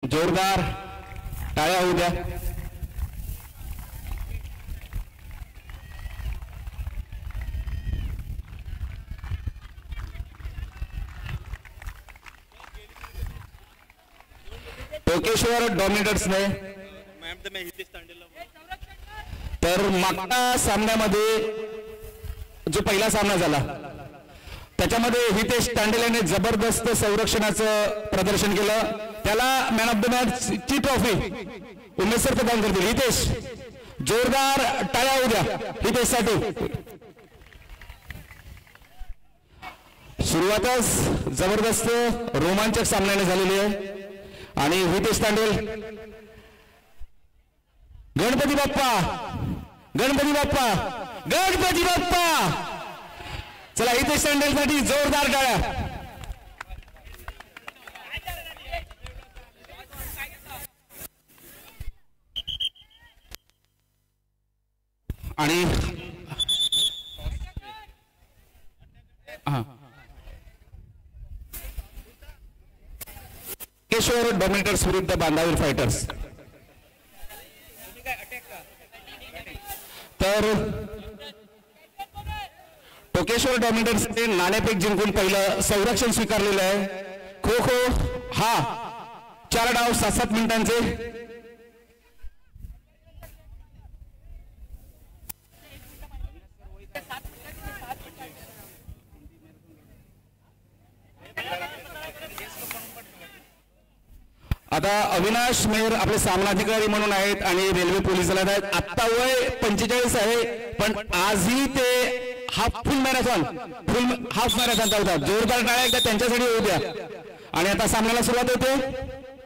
जोरदार टाळ्या होऊ द्या. टोकेश्वर डॉमिनेटर्सने तर मागच्या सामन्यामध्ये जो पहिला सामना झाला त्याच्यामध्ये हितेश तांडेल यांनी जबरदस्त संरक्षणाचं प्रदर्शन केलं. त्याला मॅन ऑफ द मॅच ची ट्रॉफी उमेश सर प्रदान करतील. हितेश जोरदार टाळ्या होऊ द्या हितेश साठी. सुरुवातच जबरदस्त रोमांचक सामन्याने झालेली आहे आणि हितेश तांडेल गणपती बाप्पा गणपती बाप्पा गणपती बाप्पा. चला हितेश तांडेल साठी जोरदार टाळ्या. आणि टोकेश्वर डॉमिनेटर्स विरुद्ध बांधावीर फायटर्स. तर टोकेश्वर डॉमिनेटर्सने नाणेफेक जिंकून पहिलं संरक्षण स्वीकारलेलं आहे. खो खो हा 4 डाव 7-7 मिनिटांचे. आता अविनाश मेहर आपले सामनाधिकारी म्हणून आहेत आणि रेल्वे पोलीस दलात आहेत. आत्ता वय 45 आहे पण आजही ते हाफ मॅरेथॉन चालतात. जोरदार टाळ्या एकदा त्यांच्यासाठी होऊ द्या. आणि आता सामन्याला सुरुवात होते.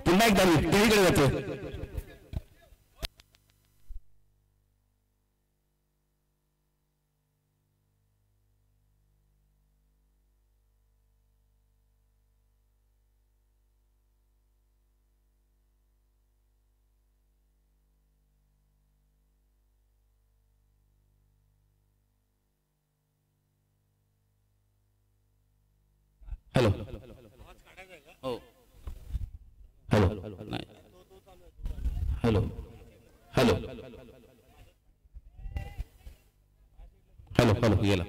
पुन्हा एकदा मी टीव्हीकडे जातो. हॅलो हो हॅलो नाही हॅलो हॅलो हॅलो हॅलो गेला.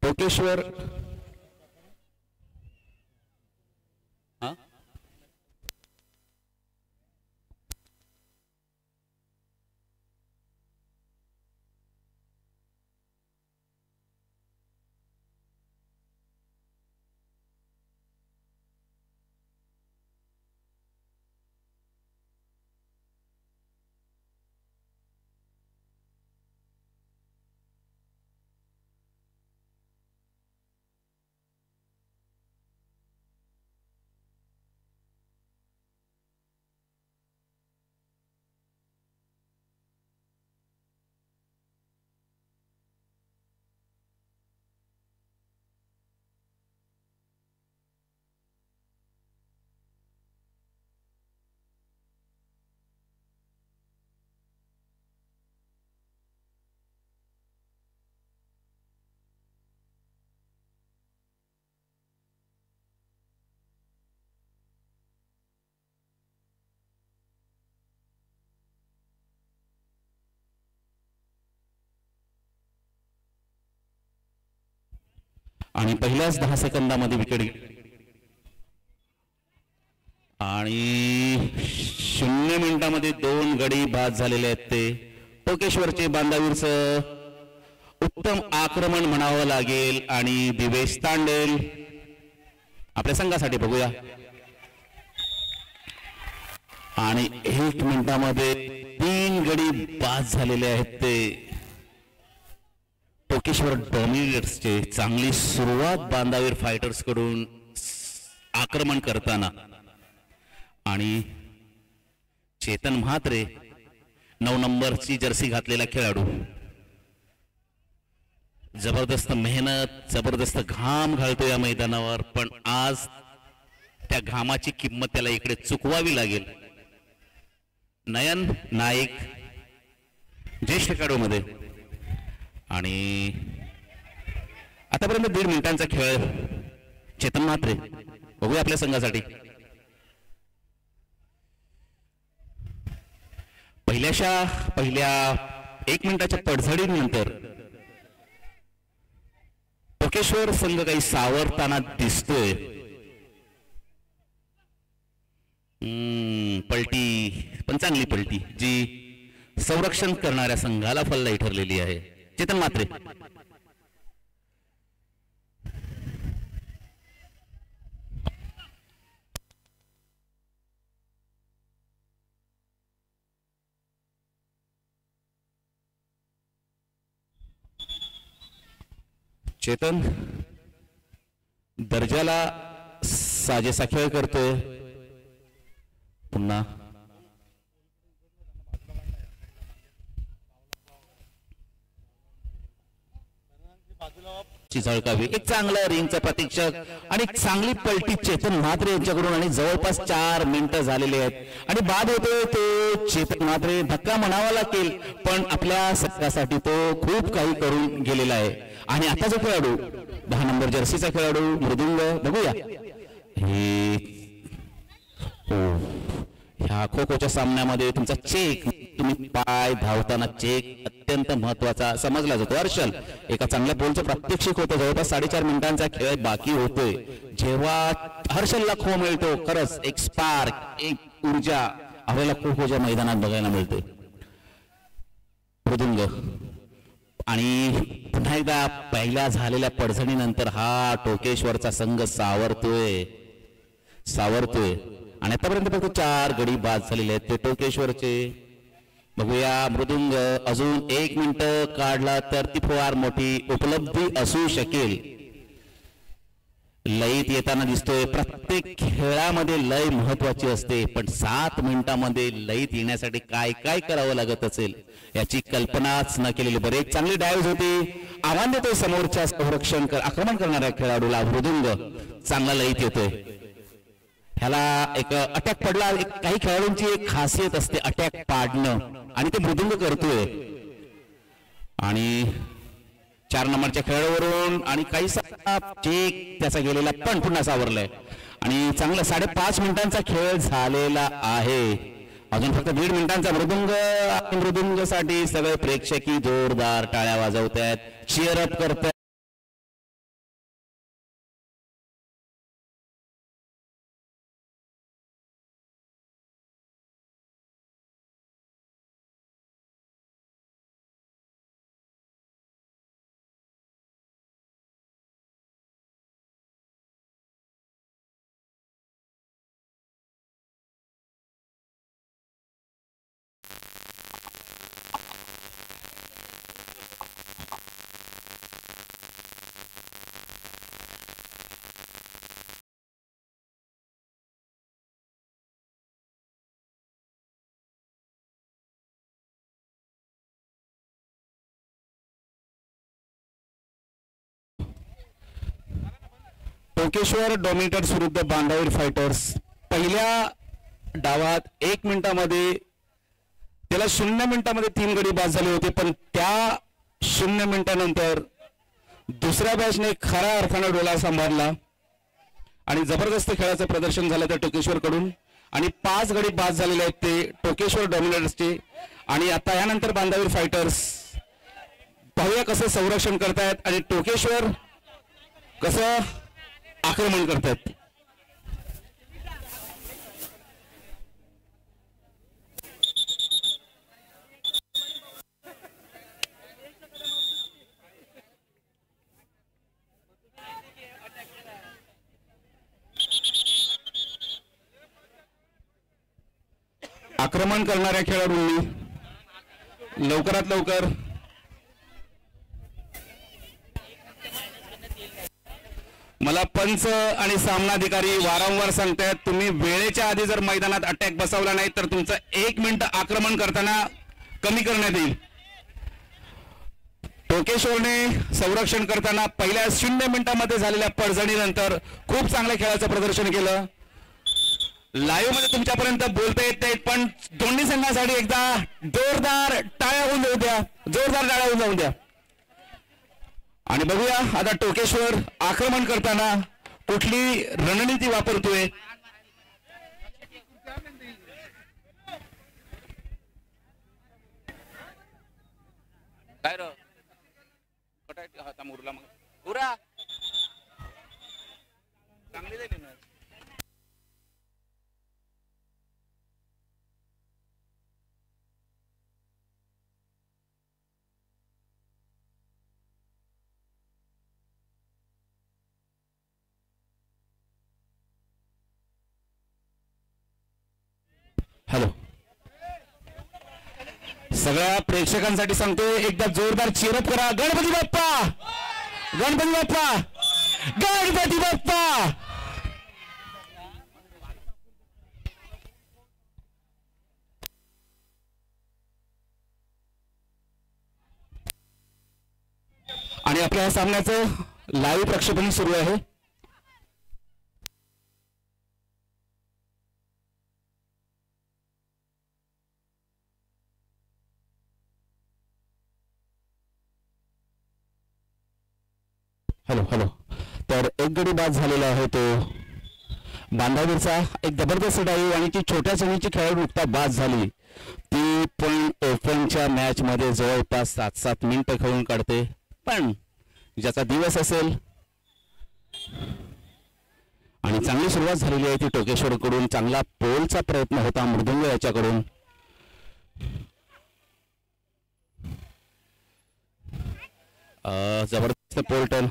टोकेश्वर आणि पहिल्याच 10 सेकंदामध्ये विकेट आणि 0 मिनिटांमध्ये 2 गडी बाद झालेले आहेत. ते टोकेश्वरचे बांधावीरचं उत्तम आक्रमण म्हणावं लागेल आणि दिवेश तांडेल आपल्या संघासाठी बघूया. आणि 1 मिनिटांमध्ये 3 गडी बाद झालेले आहेत. ते टोकेश्वर डॉमिनेटर्सचे चांगली सुरुवात बांधावीर फायटर्स कडून आक्रमण करताना. आणि चेतन म्हात्रे 9 नंबरची जर्सी घातलेला खेळाडू जबरदस्त मेहनत जबरदस्त घाम घालतो या मैदानावर. पण आज त्या घामाची किंमत त्याला इकडे चुकवावी लागेल. नयन नाईक ज्येष्ठ खेळाडूमध्ये आणि आतापर्यंत 1.5 मिनिटांचा खेळ चेतन म्हात्रे बघूया आपल्या संघासाठी. पहिल्या 1 मिनिटाच्या पडझडीनंतर टोकेश्वर संघ काही सावरताना दिसतोय. पलटी पण चांगली पलटी जी संरक्षण करणाऱ्या संघाला फलदायी ठरलेली आहे. चेतन म्हात्रे चेतन दर्जाला साजेसा खेळ करतोय. पुन्हा झळकावी. एक चांगला रिंगचा प्रतीक्षक आणि चांगली पलटी चेतन म्हात्रे यांच्याकडून आणि जवळपास 4 मिनिटं झालेली आहेत आणि बाद होतोय तो चेतन म्हात्रे. धक्का म्हणावा लागेल पण आपल्या संघासाठी तो खूप काही करून गेलेला आहे. आणि आता जो खेळाडू 10 नंबर जर्सीचा खेळाडू मृदुंग बघूया. हे ह्या खो खोच्या सामन्यामध्ये तुमचा चेक तुम्ही पाय धावताना चेक अत्यंत महत्वाचा समजला जातो. हर्षल एका चांगल्या बॉलचं प्रात्यक्षिक होतं. जवळपास 4.5 मिनिटांचा खेळ बाकी होतोय. जेव्हा हर्षलला खो मिळतो खरंच एक स्पार्क एक ऊर्जा आपल्याला खो खोच्या मैदानात बघायला मिळते. मृदुंग आणि पुन्हा एकदा पहिल्या झालेल्या पडझडीनंतर हा टोकेश्वरचा संघ सावरतोय आणि आतापर्यंत फक्त 4 गडी बाद झालेले आहेत ते टोकेश्वरचे. बघूया मृदुंग अजून 1 मिनिट काढला तर ती फार मोठी उपलब्धी असू शकेल. लयीत येताना दिसतोय. प्रत्येक खेळामध्ये लय महत्वाची असते पण 7 मिनिटांमध्ये लयीत येण्यासाठी काय काय करावं लागत असेल याची कल्पनाच न केलेली बरं. एक चांगली डायव्ह होती. आव्हान देतोय समोरच्या संरक्षण आक्रमण करणाऱ्या खेळाडूला. मृदुंग चांगला लयीत येतोय. ह्याला एक अटॅक पडला. काही खेळाडूंची एक खासियत असते अटॅक पाडणं आणि ते मृदुंग करतोय. आणि 4 नंबरच्या खेळाडूवरून आणि काही चेक त्याचा गेलेला पण पुन्हा सावरलाय आणि चांगला 5.5 मिनिटांचा खेळ झालेला आहे. अजून फक्त 1.5 मिनिटांचा. मृदुंगसाठी सगळे प्रेक्षकी जोरदार टाळ्या वाजवत आहेत, चिअरअप करतायत. टोकेश्वर डॉमिनेटर्स विरुद्ध बांधावीर फायटर्स. पहिल्या डावात 1 मिनिटामध्ये त्याला 0 मिनिटामध्ये 3 गडी बाद झाले होते पण त्या 0 मिनिटानंतर दुसऱ्या बॅचने खऱ्या अर्थाने डोला सांभाळला आणि जबरदस्त खेळाचं प्रदर्शन झालं त्या टोकेश्वर कडून आणि 5 गडी बाद झालेले आहेत ते टोकेश्वर डॉमिनेटर्सचे. आणि आता यानंतर बांधावीर फायटर्स पाहूया कसं संरक्षण करतायत आणि टोकेश्वर कसं आक्रमण करतात. आक्रमण करणाऱ्या खेळाडूंनी लवकरात लवकर मला पंच आणि सामनाधिकारी वारंवार सांगतात तुम्ही वेळेच्या आधी जर मैदानात अटॅक बसवला नाही तर तुमचं 1 मिनिट आक्रमण करताना कमी करण्यात येईल. टोकेश्वरने संरक्षण करताना पहिल्या 0 मिनिटांमध्ये झालेल्या पडझडीनंतर खूप चांगल्या खेळाचं प्रदर्शन केलं. लाईव्ह मध्ये तुमच्यापर्यंत बोलता येत नाहीत पण दोन्ही संघांसाठी एकदा जोरदार टाळ्या होऊन जाऊ द्या, जोरदार टाळ्या होऊन जाऊ द्या. आणि बघूया आता टोकेश्वर आक्रमण करताना कुठली रणनीती वापरतोय. काय रो हाता मुरला मग उरा चांगली झाली ना. हॅलो, सगळ्या प्रेक्षकांसाठी सांगतोय एकदा जोरदार चीरअप करा. गणपती बाप्पा, गणपती बाप्पा, गणपती बाप्पा. आणि आपल्या सामन्याचं लाईव्ह प्रक्षेपण सुरू आहे. हॅलो हॅलो, तर एक गडी बाद झालेला आहे तो बांधावीरचा. एक जबरदस्त डाईव्ह आणि ती छोट्या श्रेणीची खेळाडू नुकता बाद झाली. ती पण ओपनच्या मॅच मध्ये जवळपास 7-7 मिनिटं खेळून काढते. पण ज्याचा दिवस असेल आणि चांगली सुरुवात झालेली आहे ती टोकेश्वरकडून. चांगला पोलचा प्रयत्न होता मृदुंग याच्याकडून. जबरदस्त पोल टर्न.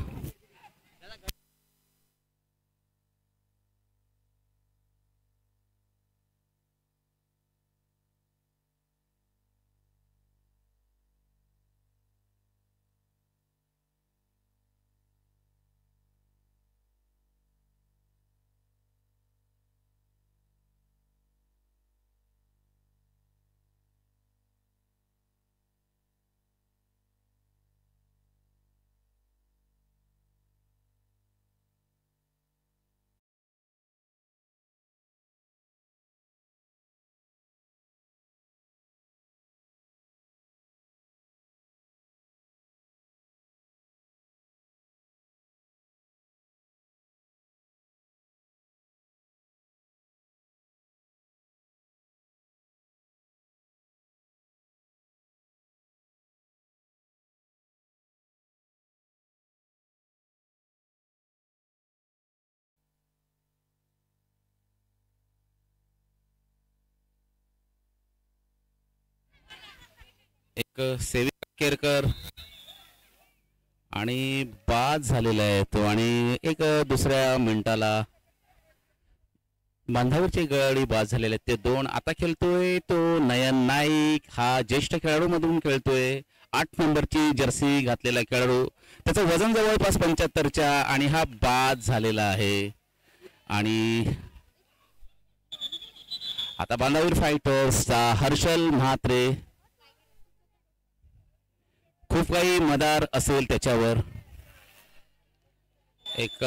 एक सेविक केरकर आणि बाद झालेला आहे तो. आणि एक दुसऱ्या मिनिटाला बांधावरची गडी बाद झालेले आहेत ते दोन. आता खेळतोय तो नयन नाईक. हा ज्येष्ठ खेळाडू मधून खेळतोय. 8 नंबरची जर्सी घातलेला खेळाडू. त्याचं वजन जवळपास 75च्या आणि हा बाद झालेला आहे. आणि आता बांधावीर फायटर्सचा हर्षल म्हात्रे. खूप काही मदार असेल त्याच्यावर. एक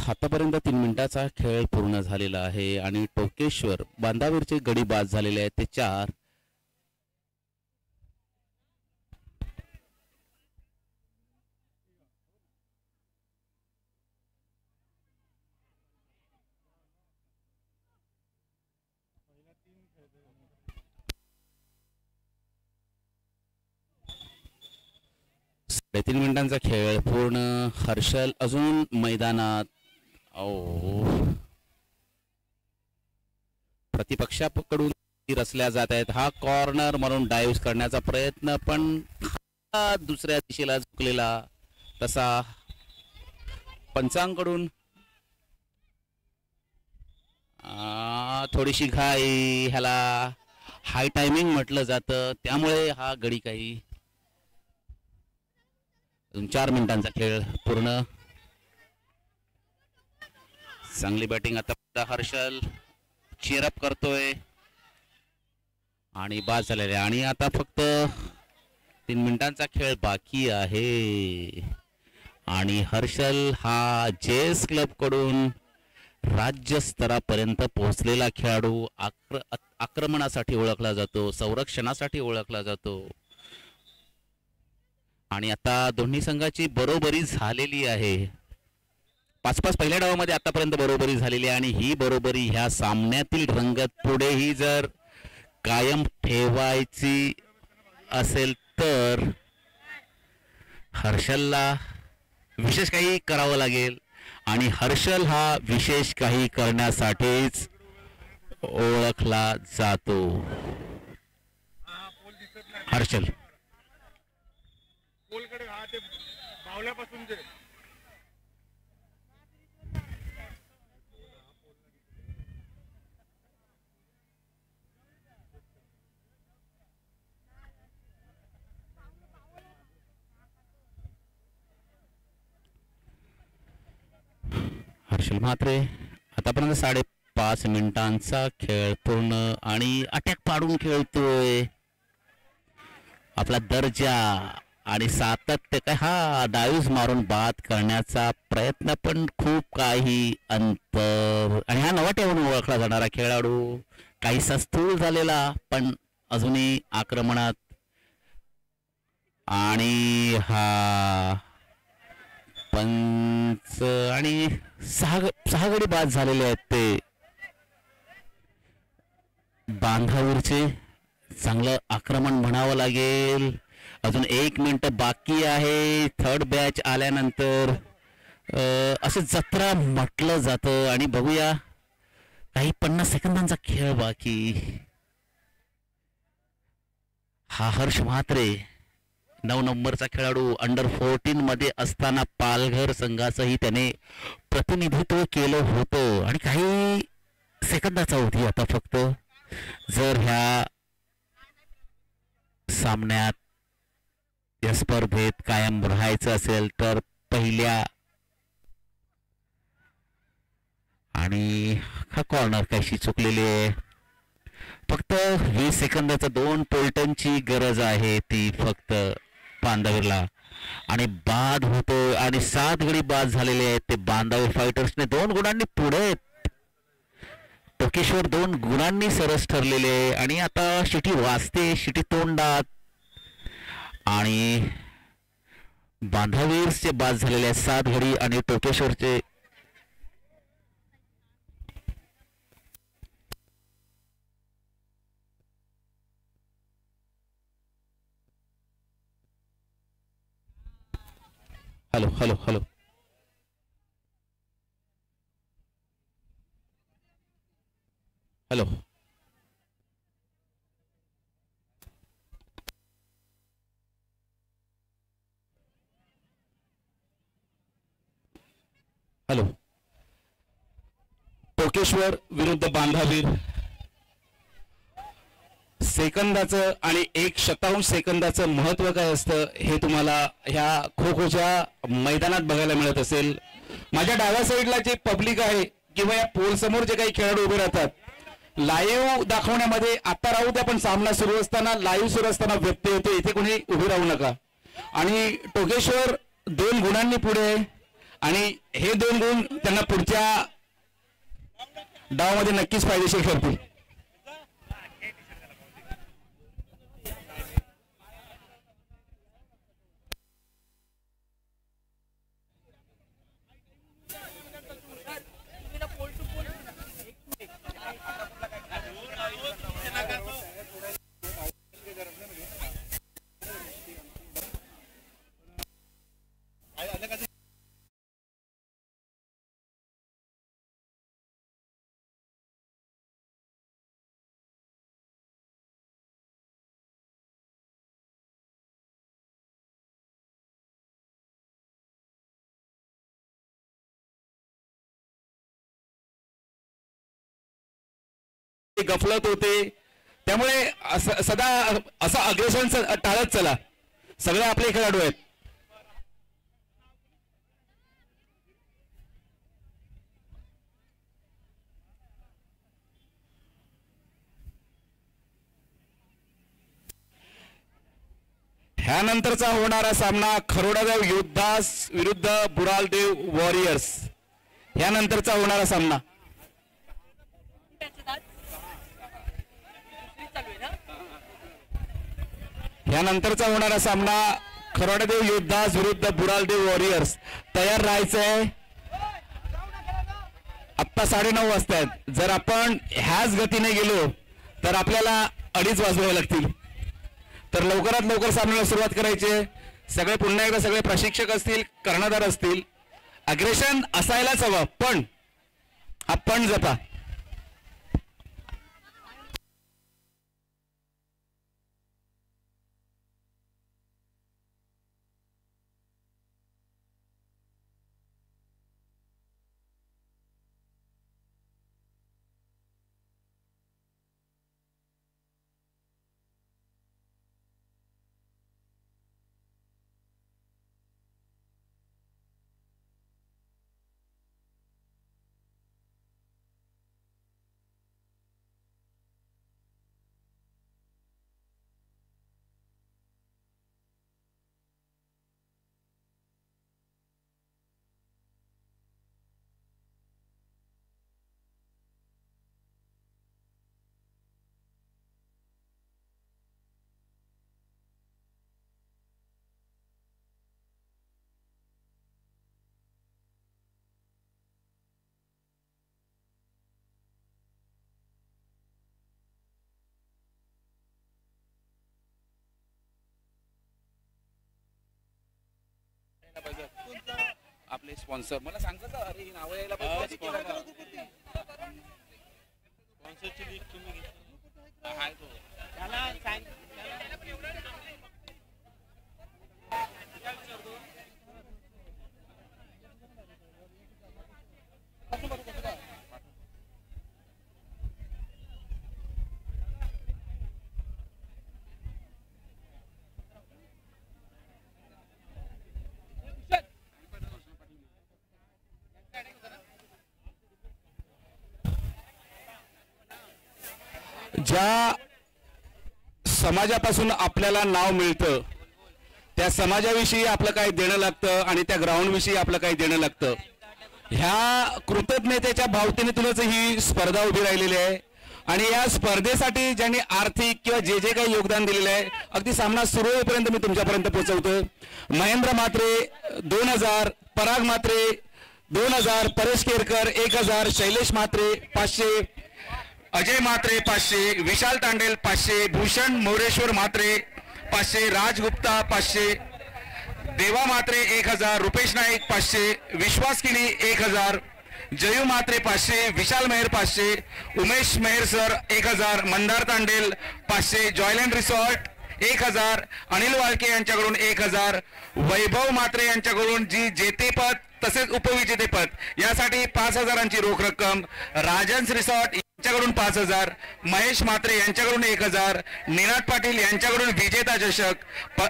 आतापर्यंत 3 मिनिटाचा खेळ पूर्ण झालेला आहे आणि टोकेश्वर बांधावीरचे गडी बाद झालेले आहेत ते 4. तीन मिनिटांचा खेळ पूर्ण. हर्षल अजून मैदानात. प्रतिपक्षाकडून रचल्या जात आहेत. हा कॉर्नर म्हणून डाईव्ह करण्याचा प्रयत्न पण दुसऱ्या दिशेला झुकलेला तसा पंचांकडून थोडीशी घाई. ह्याला हाय टायमिंग म्हटलं जातं, त्यामुळे हा गडी काही अजून 4 मिनिटांचा खेळ पूर्ण. चांगली बॅटिंग आता हर्षल चीअरअप करतोय आणि बाद झालेले. आणि आता फक्त 3 मिनिटांचा खेळ बाकी आहे आणि हर्षल हा जेएस क्लब कडून राज्य स्तरापर्यंत पोहोचलेला खेळाडू आक्रमणासाठी ओळखला जातो, संरक्षणासाठी ओळखला जातो. आणि आता दोन्ही संघाची बरोबरी झालेली आहे. 5-5 पहिल्या डावामध्ये आतापर्यंत बरोबरी झालेली आहे आणि ही बरोबरी ह्या सामन्यातील रंगत पुढेही जर कायम ठेवायची असेल तर हर्षलला विशेष काही करावं लागेल आणि हर्षल हा विशेष काही करण्यासाठीच ओळखला जातो. हर्षल हर्षल म्हात्रे आतापर्यंत 5.5 मिनिटांचा खेळ पूर्ण आणि अटॅक पाडून खेळतोय. आपला दर्जा आणि सातत्य काय हा डावीज मारून बाद करण्याचा प्रयत्न, पण खूप काही अंतर. आणि हा नवाट्यावरून ओळखला जाणारा खेळाडू काहीसा स्थूल झालेला पण अजूनही आक्रमणात. आणि हा पंच आणि सहा गडी बाद झालेले आहेत ते बांधावरचे. चांगलं आक्रमण म्हणावं लागेल. अजून 1 मिनिट बाकी आहे. थर्ड बॅच आल्यानंतर असं जत्रा म्हटलं जातं. आणि बघूया काही 50 सेकंदांचा खेळ बाकी. हा हर्ष म्हात्रे 9 नंबरचा खेळाडू अंडर 14 मध्ये असताना पालघर संघाचंही त्याने प्रतिनिधित्व केलं होतं आणि काही सेकंदाचा होती आता फक्त. जर ह्या सामन्यात या स्पर्धेत कायम राहायचं असेल तर पहिल्या आणि हा कॉर्नर कशी चुकलेली आहे. फक्त 20 सेकंदाचा 2 पोल्टनची गरज आहे ती फक्त बांधावीरला. आणि बाद होतो आणि 7 गडी बाद झालेले आहेत ते बांधावीर फायटर्सने 2 गुणांनी पुढे आहेत. टोकेश्वर 2 गुणांनी सरस ठरलेले आहे आणि आता शिटी वाजते, शिटी तोंडात. आणि बांधावीरचे बाद झालेले आहेत 7 गडी आणि टोकेश्वरचे hello hello hello hello hello. Tokeshwar विरुद्ध बांधावीर. सेकंदाचं आणि 1/शतांश सेकंदाचं महत्व काय असतं हे तुम्हाला ह्या खो खोच्या मैदानात बघायला मिळत असेल. माझ्या डाव्या साईडला जे पब्लिक आहे किंवा या पोल समोर जे काही खेळाडू उभे राहतात लाईव्ह दाखवण्यामध्ये आता राहू द्या, पण सामना सुरू असताना लाईव्ह सुरू असताना व्यत्यय येतो. इथे कोणी उभे राहू नका. आणि टोकेश्वर 2 गुणांनी पुढे आणि हे 2 गुण त्यांना पुढच्या डावामध्ये नक्कीच फायदेशीर ठरतील. गफलत होते त्यामुळे सदा असं अग्रेशन टाळत चला. सगळे आपले खेळाडू आहेत. ह्यानंतरचा होणारा सामना खरोडादेव योद्धास विरुद्ध बुरालदेव वॉरियर्स. ह्यानंतरचा होणारा सामना खरोडादेव योद्धास विरुद्ध बुरालदेव वॉरियर्स. तयार राहायचंय. आत्ता 9:30 वाजतायत. जर आपण ह्याच गतीने गेलो तर आपल्याला 2:30 वाजवावे लागतील. तर लवकरात लवकर सामन्याला सुरुवात करायची. सगळे पुन्हा एकदा सगळे प्रशिक्षक असतील, कर्णधार असतील. अग्रेशन असायलाच हवं, पण आपण जपा. आपले स्पॉन्सर मला सांगतात. अरे नाव यायला पाहिजे. स्पॉन्सरची लिस्ट तुम्ही हाय तो त्याला सांग. ज्या समाजापासून आपल्याला नाव मिळतं त्या समाजाविषयी आपलं काही देणं लागतं आणि त्या ग्राउंड विषयी आपलं काही देणं लागतं. ह्या कृतज्ञतेच्या भावनेतूनच ही स्पर्धा उभी राहिलेली आहे. आणि या स्पर्धेसाठी ज्यांनी आर्थिक किंवा जे जे काही योगदान दिलेलं आहे अगदी सामना सुरू होईपर्यंत मी तुमच्यापर्यंत पोहोचवतो. महेंद्र म्हात्रे 2000, पराग म्हात्रे 2000, परेश केरकर 1000, शैलेश म्हात्रे 500, अजय म्हात्रे 500, विशाल तांडेल 500, भूषण मोरेश्वर म्हात्रे 500, राज गुप्ता 500, देवा म्हात्रे 1000, रुपेश नाईक 500, विश्वास किनी 1000, जयू म्हात्रे 500, विशाल मेहर 500, उमेश मेहर सर 1000, मंदार तांडेल 500, जॉयलँड रिसॉर्ट 1000, अनिल वाळके यांच्याकडून 1000, वैभव म्हात्रे यांच्याकडून जी जेतेपद तसेच उपविजेतेपद यासाठी 5000ची रोख रक्कम, राजन्स रिसॉर्ट यांच्याकडून 5000, महेश म्हात्रे यांच्याकडून 1000, निनाद पाटील यांच्याकडून विजेता चषक,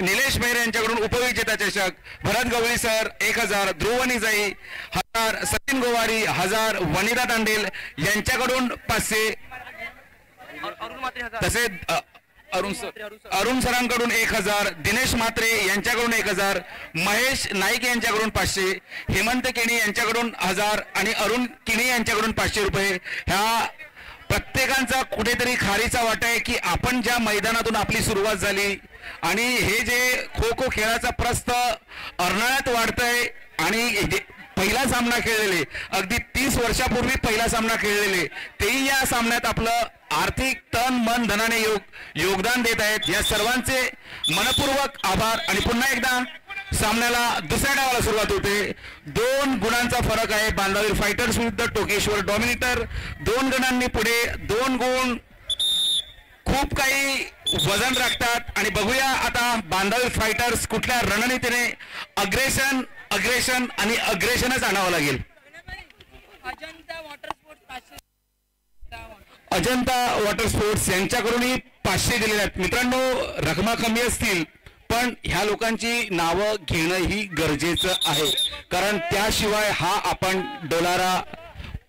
निलेश मेहर यांच्याकडून उपविजेता चषक, भरत गवळी सर 1000, ध्रुव निजाई 1000, सचिन गोवारी 1000, वनिता तांडेल यांच्याकडून 500, तसेच अरुण सरांकडून 1000, दिनेश म्हात्रे यांच्याकडून 1000, महेश नाईक यांच्याकडून 500, हेमंत केणी यांच्याकडून 1000 आणि अरुण किणी यांच्याकडून 500 रुपये. ह्या प्रत्येकांचा कुठेतरी खारीचा वाटा आहे की आपण ज्या मैदानातून आपली सुरुवात झाली आणि हे जे खो खो खेळाचा प्रस्थ अर्नाळ्यात वाढतंय आणि पहिला सामना खेळलेले अगदी 30 वर्षापूर्वी पहिला सामना खेळलेले तेही या सामन्यात आपलं आर्थिक तन मन धनाने योगदान देत आहेत. या सर्वांचे मनपूर्वक आभार. आणि पुन्हा एकदा सामन्याला दुसऱ्या डावाला सुरुवात होते. 2 गुणांचा फरक आहे बांधावीर फायटर्स विरुद्ध टोकेश्वर डॉमिनेटर. 2 गणांनी पुढे. 2 गुण खूप काही वजन राखतात. आणि बघूया आता बांधावीर फायटर्स कुठल्या रणनीतीने अग्रेशन आणि अग्रेशनच आणावं लागेल. अजंता वॉटर स्पोर्ट्स यांच्याकडूनही 500 दिलेले आहेत. मित्रांनो, रकमा कमी असतील पण ह्या लोकांची नावं घेणं ही गरजेचं आहे, कारण त्याशिवाय हा आपण डोलारा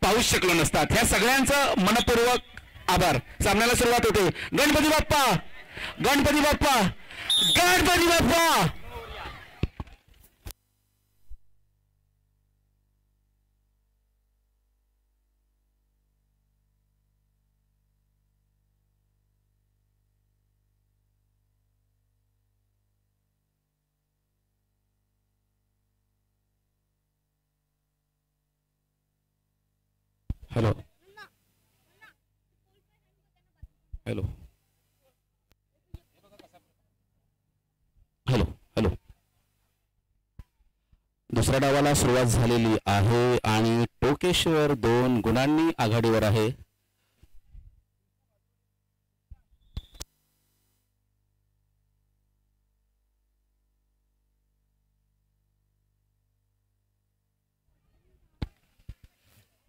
पाहू शकलो नसतात. ह्या सगळ्यांचं मनपूर्वक आभार. सामन्याला सुरुवात होते. Ganpati Bappa, Ganpati Bappa, Ganpati Bappa. Hello hello hello hello. दुसऱ्या डावाला सुरुवात झालेली आहे आणि टोकेश्वर 2 गुणांनी आघाडीवर आहे.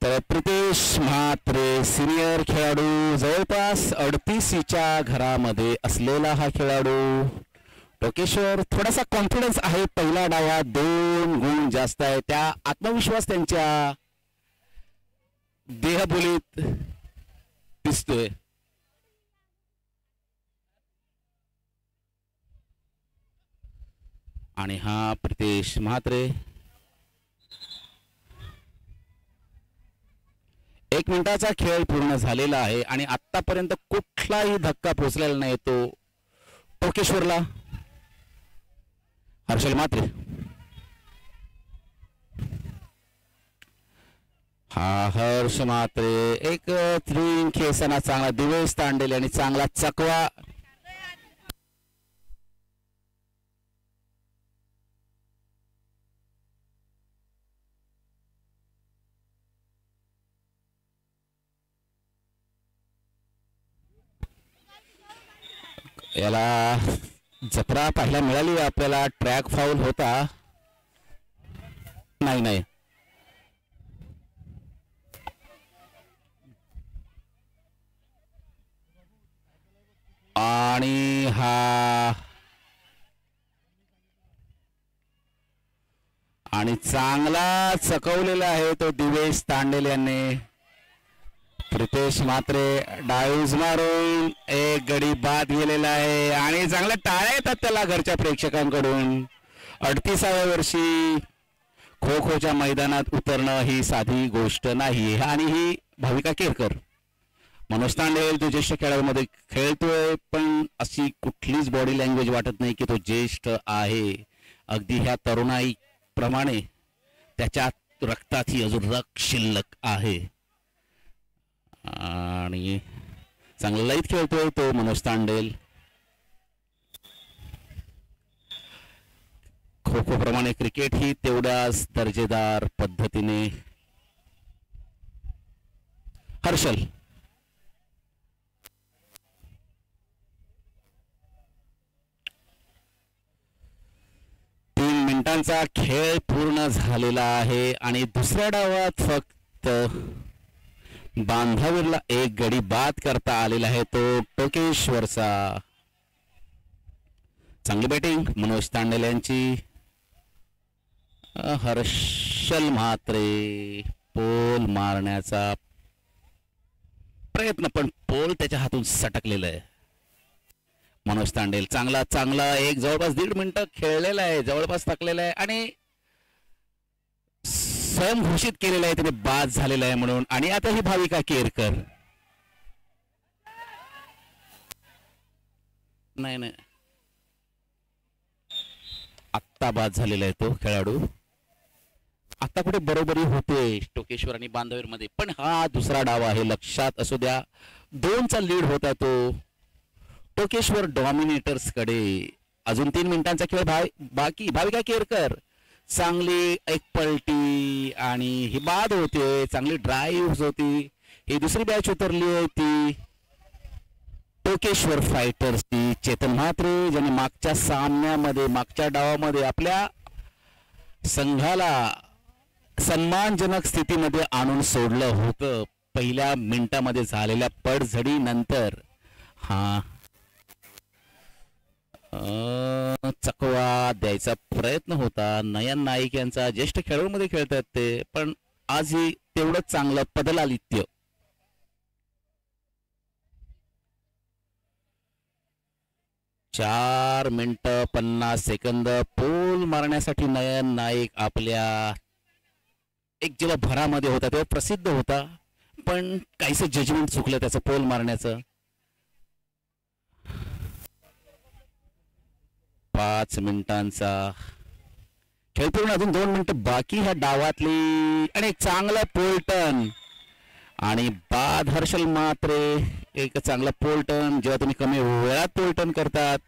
तर प्रितेश म्हात्रे सिनियर खेळाडू, जवळपास 38च्या घरामध्ये असलेला हा खेळाडू. टोकेश्वर थोडासा कॉन्फिडन्स आहे. पहिला डावात 2 गुण जास्त आहे. त्या आत्मविश्वास त्यांच्या देहबोलीत दिसतोय. आणि हा प्रितेश म्हात्रे 1 मिनिटाचा खेळ पूर्ण झालेला आहे आणि आतापर्यंत कुठलाही धक्का पोचलेला नाही तो टोकेश्वरला. हर्षल म्हात्रे, हा हर्ष म्हात्रे एक 3 खेळताना चांगला दिवेश तांडेल आणि चांगला चकवा. याला जत्रा पाहायला मिळाली. आपल्याला ट्रॅक फाऊल होता. नाही नाही आणि हा आणि चांगला चकवलेला आहे तो दिवेश तांडेल यांनी. प्रितेश म्हात्रे डायूज मारून एक गडी बाद गेलेला आहे आणि चांगल्या टाळ्या येतात त्याला घरच्या प्रेक्षकांकडून. 38व्या वर्षी खो खोच्या मैदानात उतरणं ही साधी गोष्ट नाही. आणि ही भाविका केरकर, मनोज तांडेल तो ज्येष्ठ खेळाडूमध्ये खेळतोय पण अशी कुठलीच बॉडी लँग्वेज वाटत नाही की तो ज्येष्ठ आहे. अगदी ह्या तरुणाई प्रमाणे त्याच्या रक्तात ही अजून रक्त शिल्लक आहे. आणि चांगला लईत खेळतोय तो मनोज तांडेल. खो खो प्रमाणे क्रिकेट ही तेवढ्याच दर्जेदार पद्धतीने. हर्षल, मिनिटांचा खेळ पूर्ण झालेला आहे आणि दुसऱ्या डावात फक्त बांधावीरला एक गडी बाद करता आलेला आहे तो टोकेश्वरचा. चांगली बॅटिंग मनोज तांडेल यांची. हर्षल म्हात्रे पोल मारण्याचा प्रयत्न पण पोल त्याच्या हातून सटकलेला आहे. मनोज तांडेल चांगला चांगला एक जवळपास 1.5 मिनिटं खेळलेला आहे, जवळपास थकलेला आहे आणि स्वयं घोषित केलेला आहे त्याने बाद झालेला आहे म्हणून. आणि आता ही भाविका केरकर नाही नाही आत्ता बाद झालेला आहे तो खेळाडू. आता कुठे बरोबरी होते टोकेश्वर आणि बांधवीर मध्ये, पण हा दुसरा डाव आहे लक्षात असू द्या. 2चा लीड होता तो टोकेश्वर डॉमिनेटर्स कडे. अजून 3 मिनिटांचा खेळ बाकी. भाविका केरकर चांगली एक पलटी आणि ही बाद होते. चांगली ड्राईव्ह होती. ही दुसरी बॅच उतरली आहे ती टोकेश्वर फायटर्सची. चेतन म्हात्रे ज्यांनी मागच्या सामन्यामध्ये मागच्या डावामध्ये आपल्या संघाला सन्मानजनक स्थितीमध्ये आणून सोडलं होतं, पहिल्या मिनिटामध्ये झालेल्या पडझडीनंतर हा चकवा द्यायचा प्रयत्न होता. नयन नाईक यांचा ज्येष्ठ खेळाडूमध्ये खेळतात ते, पण आजही तेवढंच चांगलं पदलालित्य. चार मिनिटं 50 सेकंद पोल मारण्यासाठी नयन नाईक आपल्या एक जेव्हा भरामध्ये होता तेव्हा प्रसिद्ध होता, पण काहीसं जजमेंट चुकलं त्याचं पोल मारण्याचं. 5 मिनिटांचा खेळ पूर्ण, अजून 2 मिनिटं बाकी ह्या डावातली, आणि एक चांगला पोलटन आणि बाद. हर्षल म्हात्रे एक चांगला पोलटन. जेव्हा तुम्ही कमी वेळात पोलटन करतात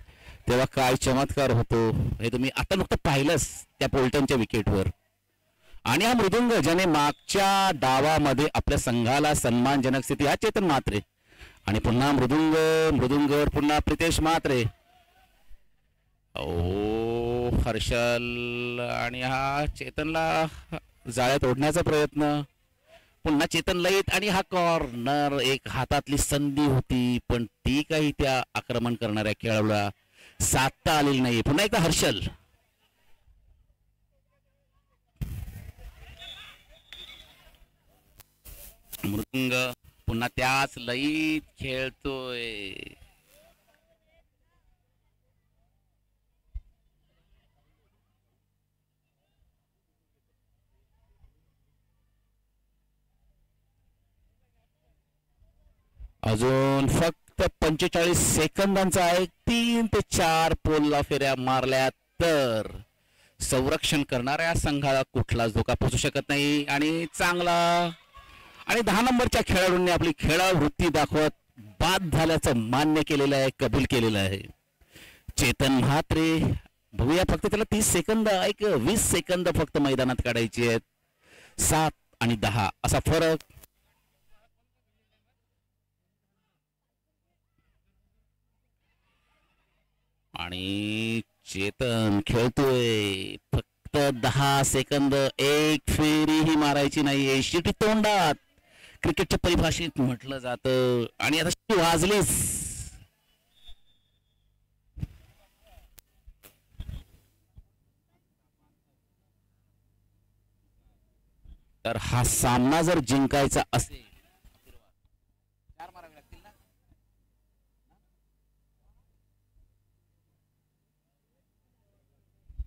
तेव्हा काय चमत्कार होतो हे तुम्ही आता नुकतं पाहिलंच त्या पोलटनच्या विकेटवर. आणि हा मृदुंग ज्याने मागच्या डावामध्ये आपल्या संघाला सन्मानजनक स्थिती, हा चेतन म्हात्रे. आणि पुन्हा मृदुंगवर पुन्हा प्रितेश म्हात्रे. ओ हर्षल, आणि हा चेतनला जाळ्यात ओढण्याचा प्रयत्न. पुन्हा चेतन लईत, आणि हा कॉर्नर. एक हातातली संधी होती पण ती काही त्या आक्रमण करणाऱ्या खेळाडूला साधता आलेली नाही. पुन्हा एकदा हर्षल. मृदुंग पुन्हा त्याच लईत खेळतोय. अजून फक्त 45 सेकंदांचा आहे. 3 ते 4 पोलला फेऱ्या मारल्या तर संरक्षण करणाऱ्या संघाला कुठलाच धोका पोहोचू शकत नाही. आणि चांगला, आणि 10 नंबरच्या खेळाडूंनी आपली खेळावृत्ती दाखवत बाद झाल्याचं मान्य केलेलं आहे, कबूल केलेलं आहे. चेतन म्हात्रे, बघूया फक्त त्याला 30 सेकंद, 20 सेकंद फक्त मैदानात काढायची आहेत. 7 आणि 10 असा फरक. आणि चेतन खेळतोय फक्त 10 सेकंद. एक फेरी ही मारायची नाहीये. शिटी तोंडात क्रिकेटच्या परिभाषेत म्हटलं जातं. आणि आता शिटी वाजलीच. तर हा सामना जर जिंकायचा असेल,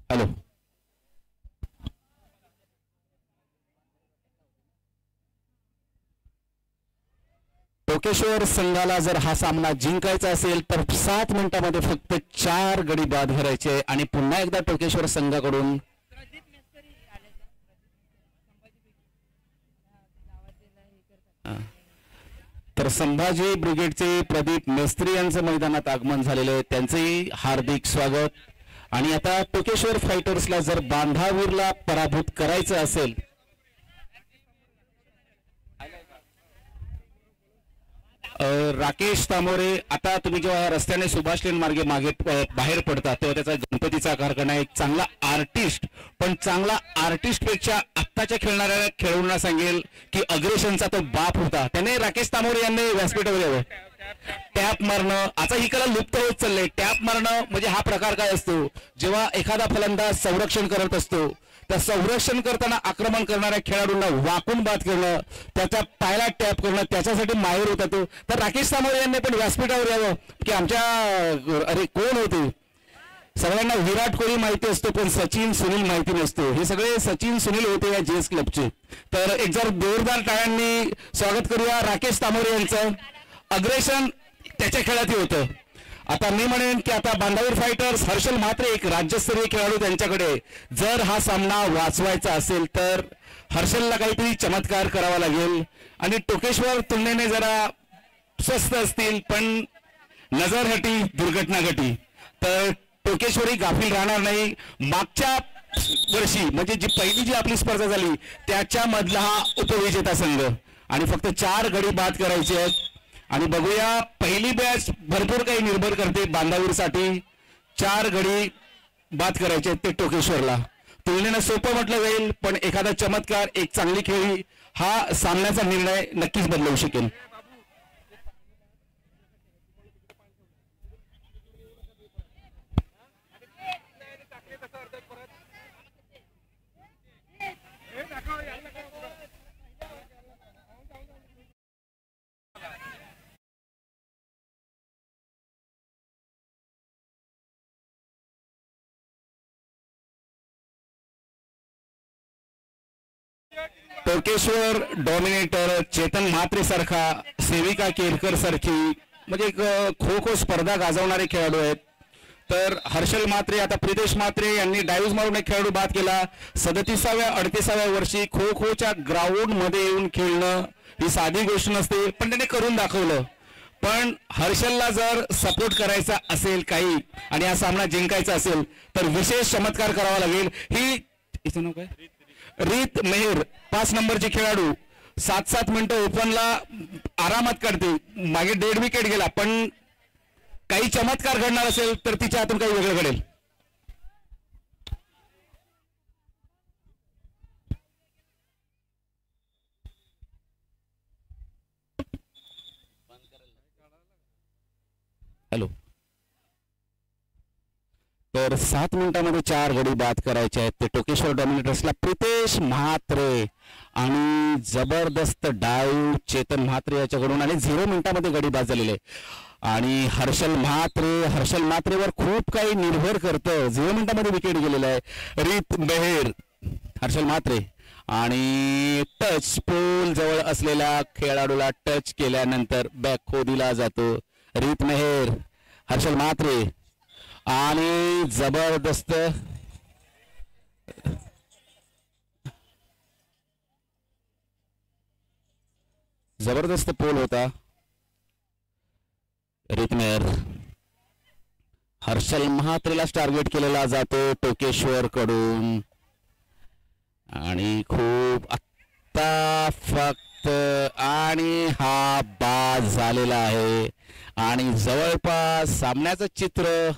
हॅलो, टोकेश्वर संघाला जर हा सामना जिंकायचा असेल तर 7 मिनिटांमध्ये फक्त 4 गडी बाद करायचे. आणि पुन्हा एकदा टोकेश्वर संघाकडून तर संभाजी ब्रिगेडचे प्रदीप मेस्त्री यांचं मैदानात आगमन झालेलं आहे, त्यांचंही हार्दिक स्वागत. आणि आता टोकेश्वर फायटर्सला जर बांधावीरला पराभूत करायचं असेल, राकेश तामोरे, आता तुम्ही जेव्हा रस्त्याने सुभाष लेन मार्गे बाहेर पडता तेव्हा त्याचा गणपतीचा कारखाना एक चांगला आर्टिस्ट, पण चांगला आर्टिस्ट पेक्षा आत्ताच्या खेळणाऱ्या खेळाडूंना सांगेल की अग्रेशनचा तो बाप होता. त्याने राकेश तामोरे यांनी व्यासपीठावर यावं. टॅप मारणं आता ही कला लुप्त होत चाललंय. टॅप मारणं म्हणजे हा प्रकार काय असतो, जेव्हा एखादा फलंदाज संरक्षण करत असतो तर संरक्षण करताना आक्रमण करणाऱ्या खेळाडूंना वाकून बाद करणं, त्याच्या पायाला टॅप करणं, त्याच्यासाठी माहेर होता तो. तर राकेश तामोरे यांनी पण व्यासपीठावर यावं की आमच्या अरे कोण होते, सगळ्यांना विराट कोहली माहिती असतो पण सचिन सुनील माहिती नसतो. हे सगळे सचिन सुनील होते या जेएस क्लबचे. तर एक जर जोरदार टाळ्यांनी स्वागत करूया राकेश तामोरे यांचं. अग्रेशन त्याच्या खेळातही होतं. आता मी म्हणेन की आता बांधावीर फायटर्स, हर्षल म्हात्रे एक राज्यस्तरीय खेळाडू त्यांच्याकडे, जर हा सामना वाचवायचा असेल तर हर्षलला काहीतरी चमत्कार करावा लागेल. आणि टोकेश्वर तुलनेने जरा स्वस्त असतील पण नजर हटी दुर्घटना घटी, तर टोकेश्वरी गाफील राहणार नाही. मागच्या वर्षी म्हणजे जी पहिली जी आपली स्पर्धा झाली त्याच्यामधला हा उपविजेता संघ, आणि फक्त 4 गडी बाद करायचे आहेत. आणि बघूया पहिली बॅच भरपूर काही निर्भर करते बांधावीरसाठी. 4 गडी बाद करायचे आहेत ते टोकेश्वरला. तुलनेनं सोपं म्हटलं जाईल, पण एखादा चमत्कार, एक चांगली खेळी हा सामन्याचा निर्णय नक्कीच बदलवू शकेल. टोकेश्वर डॉमिनेटर चेतन म्हात्रे सारखा, सेविका केरकर सारखी म्हणजे एक खो खो स्पर्धा गाजवणारे खेळाडू आहेत. तर हर्षल म्हात्रे, आता प्रितेश म्हात्रे यांनी डायव्ह मारून एक खेळाडू बाद केला. 37व्या 38व्या वर्षी खो खोच्या ग्राउंड मध्ये येऊन खेळणं ही साधी गोष्ट नसते, पण त्याने करून दाखवलं. पण हर्षलला जर सपोर्ट करायचा असेल काही आणि हा सामना जिंकायचा असेल तर विशेष चमत्कार करावा लागेल. ही हिचं नाव काय, रीत मेहर 5 नंबरची खेळाडू 7-7 मिनिटं ओपनला आरामात काढते. मागे 1.5 विकेट गेला, पण काही चमत्कार घडणार असेल तर तिच्या हातून काही वेगळं घडेल. हॅलो. तर 7 मिनिटांमध्ये 4 गडी बाद करायचे आहेत ते टोकेश्वर डॉमिनेटर्सला. प्रितेश म्हात्रे आणि जबरदस्त डाईव्ह चेतन म्हात्रे याच्याकडून आणि 0 मिनिटांमध्ये गडी बाद झालेले. आणि हर्षल म्हात्रेवर खूप काही निर्भर करतं. 0 मिनिटांमध्ये विकेट गेलेलं आहे. रीत मेहर, हर्षल म्हात्रे आणि टच, पोल जवळ असलेल्या खेळाडूला टच केल्यानंतर बॅक खो दिला जातो. रीत मेहर, हर्षल म्हात्रे आणि जबरदस्त पोल होता. रीत मेहर, हर्षल म्हात्रेला टार्गेट केलेला जातो टोकेश्वर कडून आणि खूप आत्ता फक्त आणि हा बाद झालेला आहे. आणि जवळपास सामन्याचं चित्र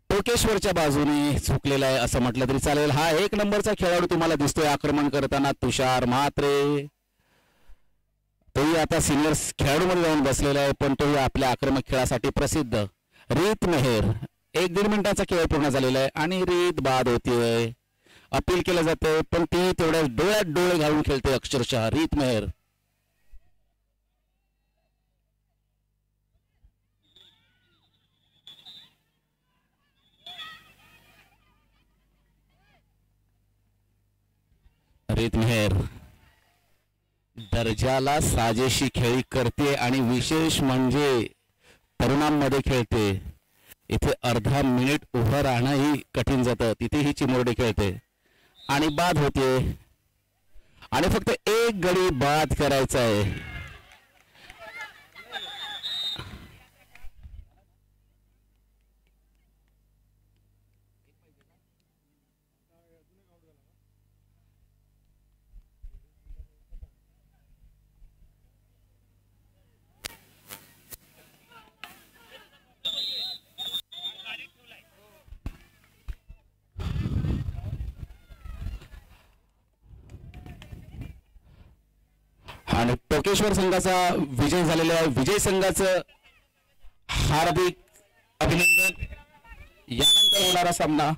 टोकेश्वरच्या बाजूने झुकलेला आहे असं म्हटलं तरी चालेल. हा 1 नंबरचा खेळाडू तुम्हाला दिसतोय आक्रमण करताना, तुषार म्हात्रे. तोही आता सिनियर खेळाडूमध्ये जाऊन बसलेला आहे, पण तोही आपल्या आक्रमक खेळासाठी प्रसिद्ध. रीत मेहर, 1-1.5 मिनिटाचा खेळ पूर्ण झालेला आहे आणि रीत बाद होतीये. अपील केलं जातंय, पण ती तेवढ्या डोळ्यात डोळे घालून खेळते अक्षरशः. रीत मेहर, रीत मेहर दर्जाला साजेशी खेळी करते आणि विशेष म्हणजे तरुणांमध्ये खेळते. इथे अर्धा मिनिट उभं राहणंही कठीण जातं, तिथे ही चिमुरडी खेळते आणि बाद होते. आणि फक्त 1 गडी बाद करायचा आहे. आणि टोकेश्वर संघाचा विजय झालेला आहे. विजय संघाचं हार्दिक अभिनंदन. यानंतर होणारा सामना,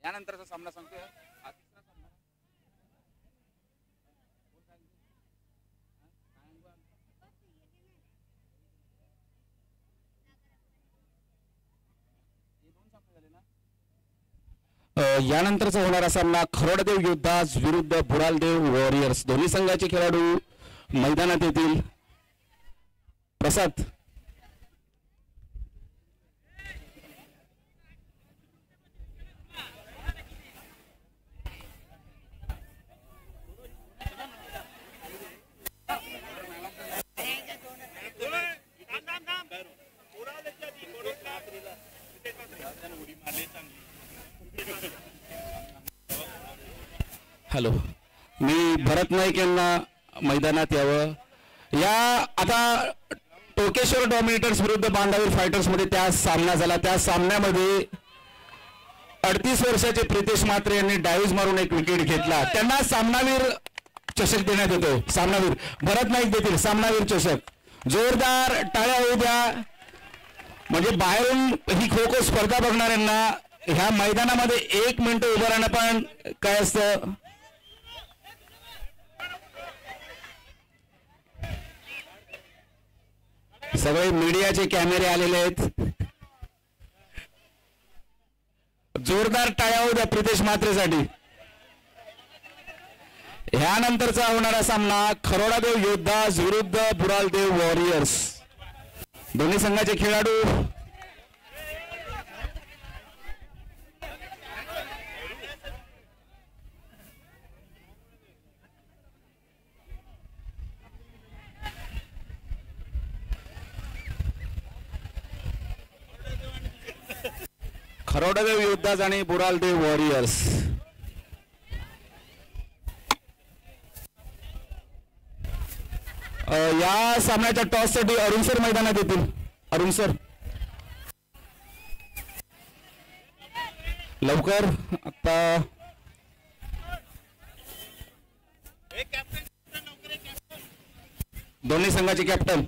यानंतरचा सामना सांगतोय यानंतरचा होणारा सामना खरोडदेव योद्धास विरुद्ध बुडालदेव वॉरियर्स. दोन्ही संघाचे खेळाडू मैदानात येतील. प्रसाद, हॅलो. मी भरत नाईक यांना मैदानात यावं. या आता टोकेश्वर डॉमिनेटर्स विरुद्ध बांधावीर फायटर्स मध्ये त्या सामना झाला. त्या सामन्यामध्ये 38 वर्षाचे प्रितेश म्हात्रे यांनी डायव्स मारून एक विकेट घेतला. त्यांना सामनावीर चषक देण्यात येतो. सामनावीर भरत नाईक देतील सामनावीर चषक. जोरदार टाळ्या होऊ द्या. म्हणजे बाहेरून ही खो खो स्पर्धा बघणाऱ्यांना ह्या मैदानामध्ये 1 मिनिट उभं राहणं पण काय असतं. सगळे मीडियाचे कॅमेरे आलेले आहेत. जोरदार टाळ्या होऊ द्या प्रितेश म्हात्रेसाठी. ह्यानंतरचा होणारा सामना खरोडादेव योद्धाज विरुद्ध बुरालदेव वॉरियर्स. दोन्ही संघाचे खेळाडू खरोडादेव योद्धाज आणि बुरालदेव वॉरियर्स. या सामन्याच्या टॉस साठी अरुण सर मैदानात येतील. अरुण सर लवकर. आता दोन्ही संघाचे कॅप्टन